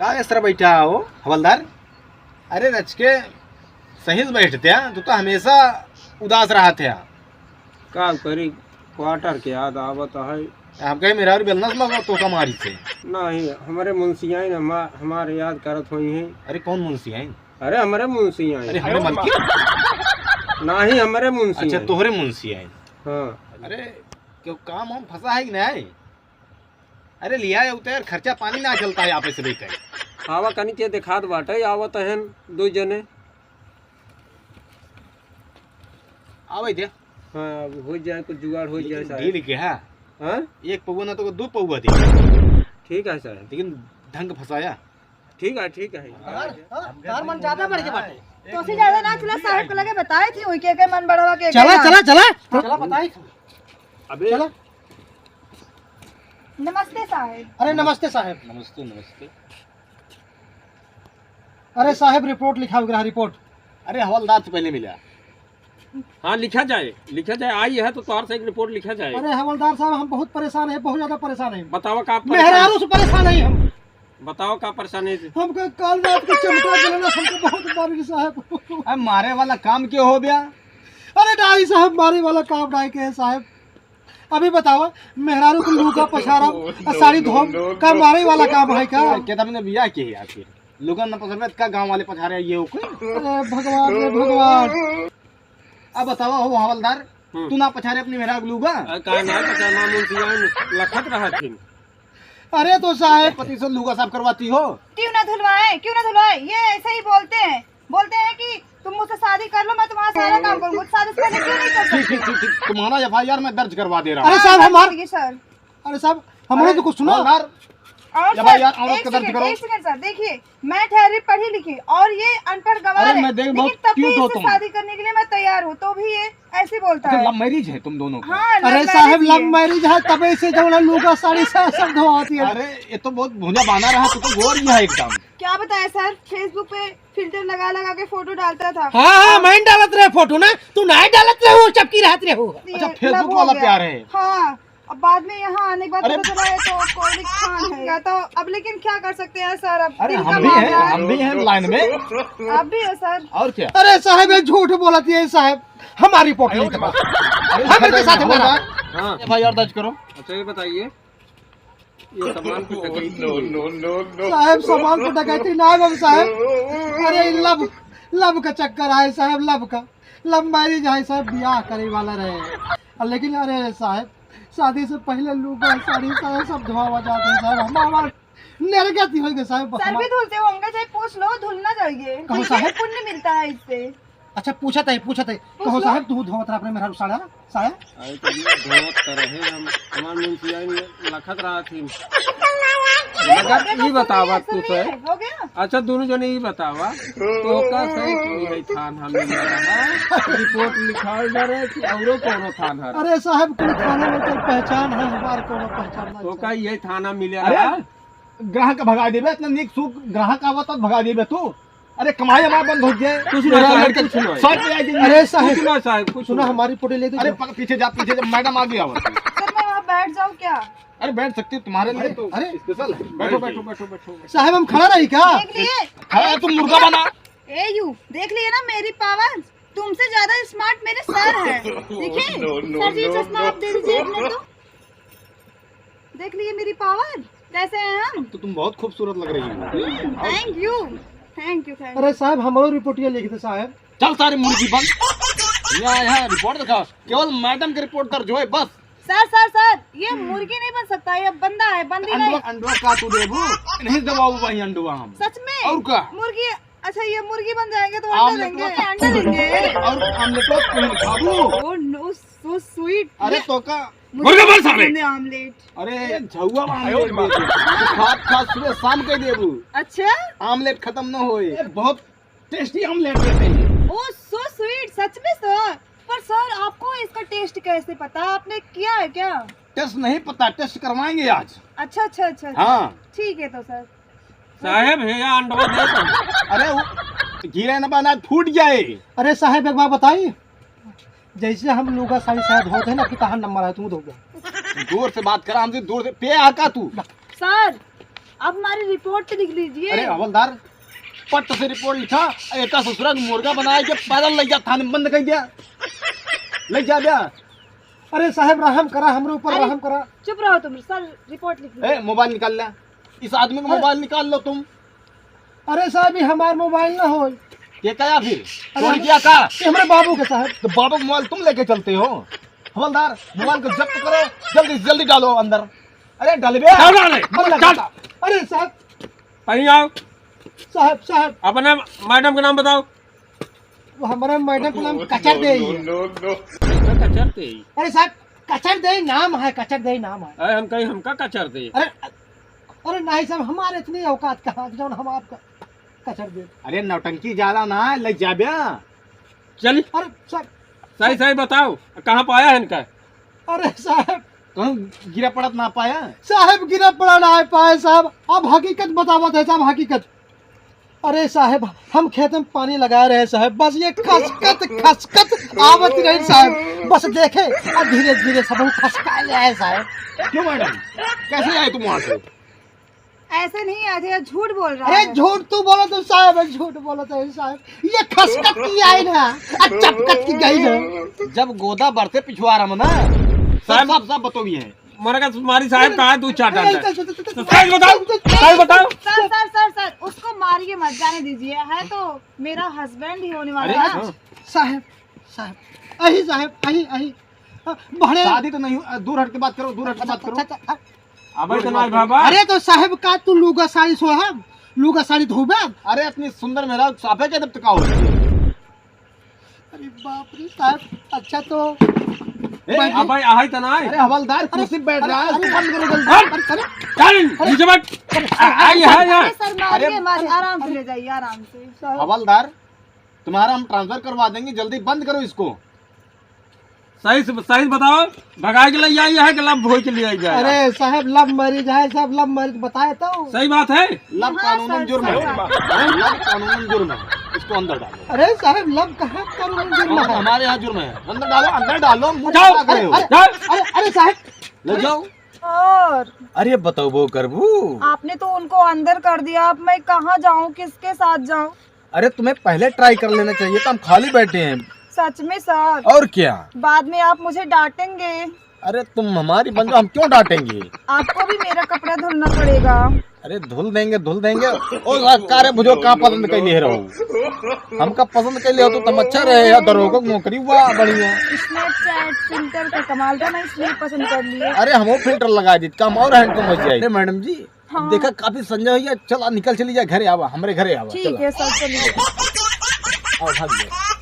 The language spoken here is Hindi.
का इस तरह बैठा हो हवलदार? अरे रच के सही से बैठते हैं तो हमेशा उदास रहा थे। का करी क्वार्टर के याद आवत है। हम कहे मेरा और बेलना लगा तो कमारी से नहीं हमारे मुंशिया हमारे याद करत हुई हैं। अरे कौन मुंशी है? अरे हमारे मुंशिया अरे हमारे मलकी नहीं हमारे मुंशी अच्छा तोहरे मुंशी है। हाँ अरे क्यों काम हम फंसा है कि नहीं? अरे लिया है उतर खर्चा पानी ना चलता है आप से लेकर आवा कनी के दिखात बाटे आवत हन दो जने। आवे दे हाँ अब हो जाए कुछ जुगाड़ हो जाए साहब। ढील के है हाँ एक पौवा ना तो दो पौवा दे ठीक है साहब लेकिन ढंग फंसाया। ठीक है तार मन ज्यादा बढ़ के बाटे तो से ज्यादा ना चला साहब को लगे बताई थी ओई के मन बढ़ावा के चला बताई अबे चला। नमस्ते साहब। अरे नमस्ते साहब। नमस्ते नमस्ते। अरे साहब रिपोर्ट लिखा हुआ रिपोर्ट। अरे हवलदार से पहले मिला। हाँ लिखा जाए आई है तो तोहर से एक रिपोर्ट लिखा जाए। अरे हवलदार साहब हम बहुत परेशान है, बहुत ज्यादा परेशान है। बताओ का मेहरारू से परेशान है हम। बताओ का परेशानी है। हमको कल रात को चमटा जलाना हमको बहुत मारी साहब। अब मारे वाला काम क्यों हो गया? अरे डाई साहब मारे वाला काम डाई के है साहब। अभी बताओ मेहरारू को लूका पछाड़ा साड़ी धोम का मारे वाला काम है क्या? क्या तुमने बिया की है आखिर लोगों न पसंद का गांव वाले पछारे ये हो कोई? अरे भगवान रे भगवान। अब बताओ हो हवलदार तू ना पछारे अपनी मेहरा लूगा? का ना पता ना मुंशिया लखत रहा थी। अरे तो साहब पति से लूगा साफ करवाती हो? क्यों ना धुलवाए ये ऐसे ही बोलते हैं कि तुम मुझसे शादी कर लो मैं तुम्हारा सारा काम करूंगा। शादी से पहले क्यों नहीं कर सकती? ठीक तुम्हारा FIR में दर्ज करवा दे रहा हूँ। अरे साहब हमारे सर अरे साहब हमारे तो कुछ सुनो। हवलदार और जब सर, यार औरत का दर्ज करो। एक सेकंड सर देखिए मैं ठहरी पढ़ी लिखी और ये अनपढ़ गवार अरे है मैं देख लेकिन बहुत तब भी क्यूट हो इससे तुम। शादी करने के लिए मैं तैयार हूँ तो भी ये ऐसे बोलता अच्छा है। लव मैरिज है तुम दोनों का? हाँ अरे love साहब marriage लव है। मैरिज है तबे से जो लूका साड़ी से सब धोती है। अरे ये तो बहुत भूंजा बाना रहा तो गोर ही है एकदम। क्या बताया सर फेसबुक पे फिल्टर लगा के फोटो डालता था। हाँ मैं डालत रहे फोटो ना तू नहीं डालत रहे हो चपकी रहत रहे हो। अच्छा ये फेसबुक love हो वाला गया। प्यार है। हाँ अब बाद में यहाँ आने के बाद अरे- पता चला है तो कौलिक खान है तो अब लेकिन क्या कर सकते हैं सर अब अरे दिल का हम भी मामला हैं है। हम भी हैं लाइन में। आप भी हो सर। और क्या? अरे साहब ये झूठ बोलती है साहब हमारी रिपोर्ट लिख दो। हम इनके साथ में ना। हाँ FIR दर्ज करो। अच्छा ये बताइए ये सामान की डकैती साहब सामान को डकैती ना है साहब। अरे लब का चक्कर है साहब लब मैरिज है साहब ब्याह करे वाला रहे लेकिन अरे साहब शादी से पहले लूगा साड़ी साहब सब धोवा जाते हैं साहब हमारा निर्गति हो गए साहब। सर भी धुलते होंगे चाहे पूछ लो धुलना चाहिए कहो साहब। पुण्य मिलता है इससे। अच्छा पूछा था कहो साहब तू धोत रहा अपने मेहरा साड़ा साया। अरे तो ये धोवत रहे हम हमार मुंशिया लखत रहा थी। मगर ये बतावा तू से हो गया। अच्छा दोनों जने ये बतावा तो का सही की है थान हम रिपोर्ट लिखाल डरे कि औरो कोनो थान है। अरे साहब कुल थाने में तो पहचान है हमारे को पहचान तो का ये थाना मिले अरे ग्राहक भगा देबे इतना नीक सुख ग्राहक आवत भगा देबे तू। अरे कमाई हमारा बंद हो गया। कुछ ना साहब, कुछ ना। शॉर्ट पे आई जाइए। अरे साहब कुछ ना साहब कुछ सुना ना। हमारी फोटो ले दो। अरे पीछे जा मैडम आ गया। सर मैं वहाँ बैठ जाऊँ क्या? अरे बैठ सकती हो तुम्हारे लिए तो अरे स्पेशल है। बैठो बैठो बैठो बैठो साहब हम खड़ा रही क्या? देख लिए खड़ा तुम मुर्गा बना। देख लिए ना मेरी पावर तुमसे ज्यादा स्मार्ट मेरे सर है। देखिए सर जी चश्मा आप दे दीजिए अपने तो। देख लिए मेरी पावर कैसे हैं हम। तो तुम बहुत खूबसूरत लग रही हो। थैंक यू अरे साहब हमारो रिपोर्टिया लिख दे साहब। चल सारे मुर्गी बंद। यहाँ रिपोर्ट दिखाओ केवल मैडम की रिपोर्ट दर्ज होए बस। सर ये मुर्गी नहीं बन सकता ये बंदा है बंदी नहीं। अंडवा का तू देबू नहीं दबाऊ वही अंडवा हम। सच में और क्या? मुर्गी अच्छा ये मुर्गी बन जाएंगे तो आमलेट अंडा देंगे। और आमलेट को खाबू। Oh no so sweet. अरे तो का मुर्गा बन साले आमलेट। अरे झौवा आमलेट खाद सुबह शाम के देबू। अच्छा आमलेट खत्म न होए। बहुत टेस्टी आमलेट देते हैं। ओह सो स्वीट सच में सर। पर सर आपको इसका टेस्ट कैसे पता आपने किया है क्या? टेस्ट नहीं पता टेस्ट करवाएंगे आज। अच्छा हाँ ठीक है तो सर। साहेब है या अंडवा दे तो। अरे वो गिरे न बना फूट जाए। अरे साहब एक बात बताइए जैसे हम लोग साड़ी शायद होते हैं ना कि कहाँ नंबर है तू दो दूर से बात करा हमसे दूर से पे आका तू। सर आप हमारी रिपोर्ट लिख लीजिए। अरे हवलदार पट से रिपोर्ट लिखा एक ससुरा मुर्गा बनाया के पैदल ले जा थाने में बंद कर दिया ले जा दिया। अरे साहब रहम करा हमरे ऊपर, अरे, रहम करा। चुप रहो तुम, सर रिपोर्ट लिख लीजिए। मोबाइल निकाल ले, इस आदमी का मोबाइल निकाल लो तुम। अरे साहब ये हमार मोबाइल ना हो, ये क्या फिर चोरी किया का? ये हमारे बाबू के साहब। तो बाबू का मोबाइल तुम लेके चलते हो? हवलदार मोबाइल को जब्त करो, जल्दी से जल्दी डालो अंदर। अरे डलबे चल डाले, चल। अरे साहब कहीं आओ, साहब साहब अपने मैडम का नाम बताओ। वो हमारे मैडम का नाम कचर दे ही है। कचरते ही। अरे साहब कचर दे नाम है, कचर दे नाम है। अरे हम कहीं हमका कचरते। अरे अरे नहीं साहब हमारे इतनी औकात कहाँ जो हम आपका कचर दे। अरे नौटंकी ज्यादा ना है, ले जा बिया। चल अरे साहब सही सही बताओ कहाँ पाया है इनका? अरे साहब कहूँ गिरा पड़त ना पाया। साहब गिरा पड़ा ना है पाए साहब, अब हकीकत बतावत है साहब, हकीकत। अरे साहब हम खेत में पानी लगा रहे साहब, बस ये खसकत खसकत आवत रही साहब, बस देखे और धीरे धीरे सब खसका ले आए साहब। क्यों मैडम कैसे आए तुम वहाँ से? ऐसे नहीं आए थे, झूठ बोल रहा अरे है। झूठ तू बोलो तो साहब, झूठ बोलो तो साहब, ये खसकत की आई ना और चपकत की गई ना। जब गोदा बढ़ते पिछुआ रहा ना साहब सब बतोगी है। मर का तुम्हारी साहब कहा दो चार अरे, डांडा। सही बताओ, सही बताओ। सर सर सर सर उसको मारिए मत, जाने दीजिए, है तो मेरा हस्बैंड ही होने वाला है। साहब साहब अही साहब अही अही बड़े शादी तो नहीं दूर हट के बात करो, दूर हट के बात करो। अब तुम्हारे बाबा अरे तो साहब का तू लुगा साड़ी सोहब, लुगा साड़ी धोबे। अरे इतनी सुंदर मेरा साफे के दब तक अरे बाप रे साहब, अच्छा तो अब भाई आई तो ना। अरे हवलदार कुर्सी पे बैठ रहा है, उसको बंद करो जल्दी। अरे चल नीचे बैठ। आई है यहाँ। अरे सर मारिए मत, आराम से ले जाइए, आराम से। हवलदार तुम्हारा हम ट्रांसफर करवा देंगे, जल्दी बंद करो इसको। सही बताओ, भगा के लिए आई है कि लब भोज के लिए आई जाए? अरे साहब लव मैरिज है साहब, लव मैरिज बताए तो। सही बात है। लब हाँ, कानूनन सर, जुर्म है, सर, लब कानूनन जुर्म है, इसको अंदर डालो। अरे साहब लव कहाँ कानून जुर्म है? हमारे यहाँ जुर्म है, अंदर डालो, अंदर डालो। मुझे जाओ, क्या करे हो? अरे अरे साहब ले जाओ। और अरे बताओ वो करबू। आपने तो उनको अंदर कर दिया, अब मैं कहाँ जाऊँ, किसके साथ जाऊँ? अरे तुम्हें पहले ट्राई कर लेना चाहिए था, हम खाली बैठे हैं। सच में सर, और क्या? बाद में आप मुझे डांटेंगे। अरे तुम हमारी बंदो, हम क्यों डांटेंगे? आपको भी मेरा कपड़ा धुलना पड़ेगा। अरे धुल देंगे धुल देंगे। ओ कारे बुझो कहाँ पसंद कर लिए रहो, हमका पसंद कर लिया तो तुम अच्छा रहे या दरोगा को नौकरी हुआ बढ़िया। स्नैपचैट फिल्टर का कमाल था ना, इसलिए पसंद कर लिए। अरे हम फिल्टर लगा दी, काम और हैंड तो मच जाए। मैडम जी हाँ। देखा काफी संजय भैया, चल निकल चली जाए घरे आवा, हमारे घरे आवा। ठीक है सर, चलिए। आओ भाग जाओ।